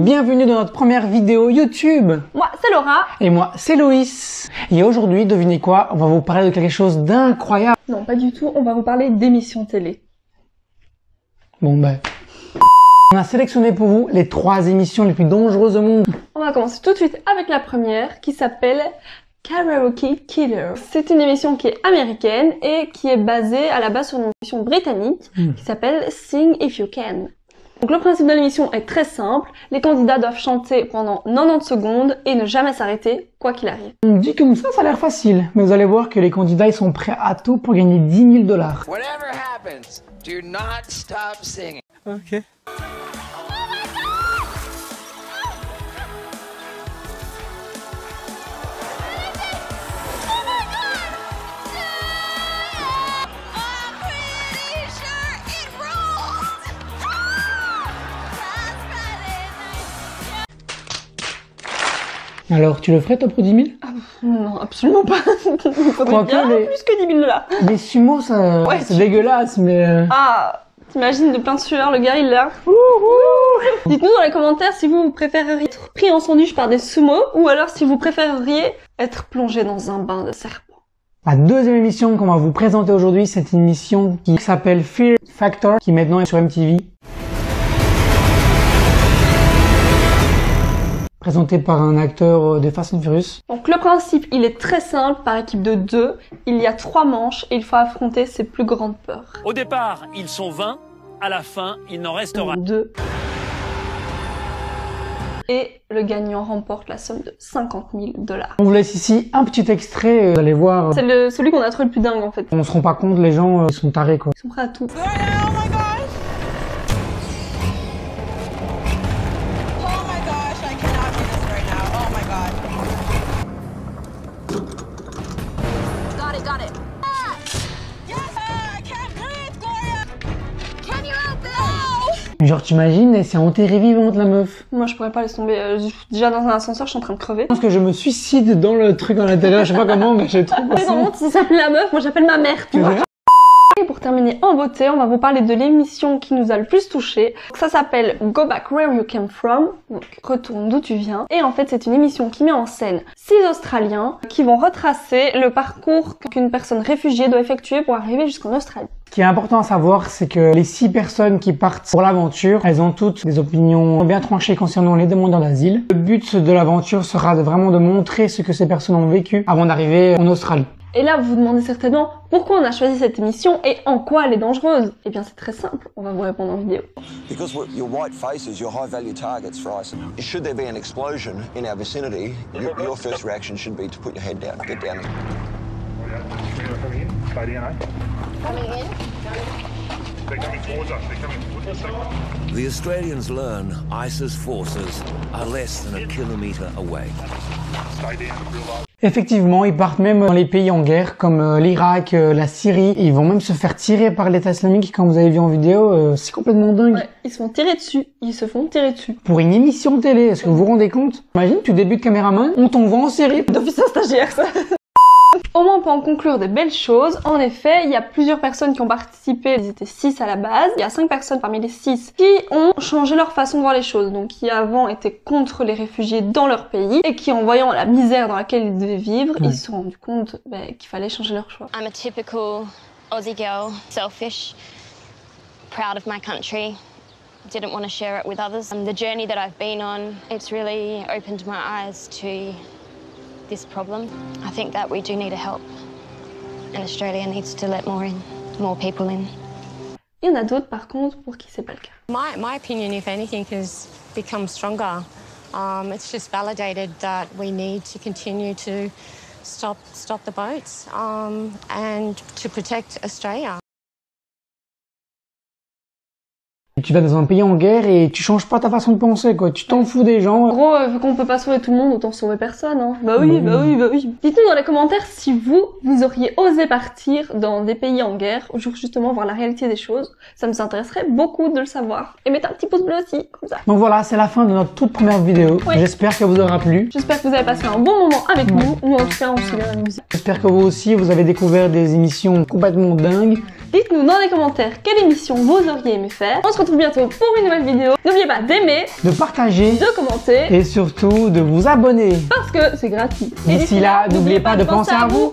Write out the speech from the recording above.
bienvenue dans notre première vidéo YouTube. Moi c'est Laura. Et moi c'est Loïs. Et aujourd'hui, devinez quoi? On va vous parler de quelque chose d'incroyable. Non, pas du tout, on va vous parler d'émissions télé. Bon ben... On a sélectionné pour vous les 3 émissions les plus dangereuses au monde. On va commencer tout de suite avec la première qui s'appelle Karaoke Killer. C'est une émission qui est américaine et qui est basée à la base sur une émission britannique qui s'appelle Sing If You Can. Donc le principe de l'émission est très simple, les candidats doivent chanter pendant 90 secondes et ne jamais s'arrêter, quoi qu'il arrive. On dit comme ça a l'air facile, mais vous allez voir que les candidats ils sont prêts à tout pour gagner 10 000 $. Whatever happens, do not stop singing. Ok. Alors, tu le ferais toi pour 10 000? Non, absolument pas. Il faudrait bien plus que 10 000 $. Les sumo, ça, ouais, c'est dégueulasse, mais... Ah, t'imagines de plein de sueur, le gars il est là. Dites-nous dans les commentaires si vous préféreriez être pris en sandwich par des sumos ou alors si vous préféreriez être plongé dans un bain de serpent. La deuxième émission qu'on va vous présenter aujourd'hui, c'est une émission qui s'appelle Fear Factor, qui maintenant est sur MTV. Présenté par un acteur de Fast and Furious. Donc le principe, il est très simple, par équipe de 2, il y a 3 manches et il faut affronter ses plus grandes peurs. Au départ, ils sont 20, à la fin, il n'en restera 2. Et le gagnant remporte la somme de 50 000 $. On vous laisse ici un petit extrait, vous allez voir. C'est celui qu'on a trouvé le plus dingue en fait. On se rend pas compte, les gens ils sont tarés quoi. Ils sont prêts à tout. Genre t'imagines, et c'est enterrée vivante la meuf. Moi je pourrais pas laisser tomber, déjà dans un ascenseur je suis en train de crever. Je pense que je me suicide dans le truc à l'intérieur, je sais pas comment, mais j'ai trop passé. Non, si ça s'appelle la meuf, moi j'appelle ma mère, tu vois. Et pour terminer en beauté, on va vous parler de l'émission qui nous a le plus touché. Ça s'appelle Go Back Where You Came From, donc retourne d'où tu viens. Et en fait c'est une émission qui met en scène 6 Australiens qui vont retracer le parcours qu'une personne réfugiée doit effectuer pour arriver jusqu'en Australie. Ce qui est important à savoir, c'est que les 6 personnes qui partent pour l'aventure, elles ont toutes des opinions bien tranchées concernant les demandeurs d'asile. Le but de l'aventure sera vraiment de montrer ce que ces personnes ont vécu avant d'arriver en Australie. Et là, vous vous demandez certainement pourquoi on a choisi cette émission et en quoi elle est dangereuse. Eh bien, c'est très simple. On va vous répondre en vidéo. Because your white faces, your high-value targets for us. Should there be an explosion in our vicinity, your first reaction should be to put your head down, get down. Coming in? They're coming towards us. They're coming towards us. The Australians learn ISIS forces are less than a kilometre away. Stay down, realise. Effectivement, ils partent même dans les pays en guerre, comme l'Irak, la Syrie. Ils vont même se faire tirer par l'État islamique, comme vous avez vu en vidéo. C'est complètement dingue. Ouais, ils se font tirer dessus. Ils se font tirer dessus. Pour une émission de télé, est-ce que vous vous rendez compte? Imagine, tu débutes caméraman, on t'envoie en série. D'office stagiaire, ça. Au moins, on peut en conclure de belles choses. En effet, il y a plusieurs personnes qui ont participé. Ils étaient 6 à la base. Il y a 5 personnes parmi les 6 qui ont changé leur façon de voir les choses. Donc, qui avant étaient contre les réfugiés dans leur pays et qui, en voyant la misère dans laquelle ils devaient vivre, ils se sont rendus compte qu'il fallait changer leur choix. I'm a typical Aussie girl, selfish, proud of my country. Didn't want to share it with others. The journey that I've been on, it's really opened my eyes to this problem. I think that we do need help, and Australia needs to let more people in. Il y en a d'autres par contre pour qui c'est pas le cas. My opinion, if anything, has become stronger. It's just validated that we need to continue to stop the boats and to protect Australia. Tu vas dans un pays en guerre et tu changes pas ta façon de penser, quoi. Tu t'en fous des gens. En gros, vu qu'on peut pas sauver tout le monde, autant sauver personne, hein. Bah oui. Dites-nous dans les commentaires si vous auriez osé partir dans des pays en guerre, justement voir la réalité des choses. Ça nous intéresserait beaucoup de le savoir. Et mettez un petit pouce bleu aussi, comme ça. Donc voilà, c'est la fin de notre toute première vidéo. Oui. J'espère que vous aura plu. J'espère que vous avez passé un bon moment avec nous. Nous, en tout cas, on s'est bien amusés. J'espère que vous aussi, vous avez découvert des émissions complètement dingues. Dites-nous dans les commentaires quelle émission vous auriez aimé faire. On se retrouve retrouve bientôt pour une nouvelle vidéo. N'oubliez pas d'aimer, de partager, de commenter et surtout de vous abonner. parce que c'est gratuit. Et D'ici là, n'oubliez pas de penser à vous.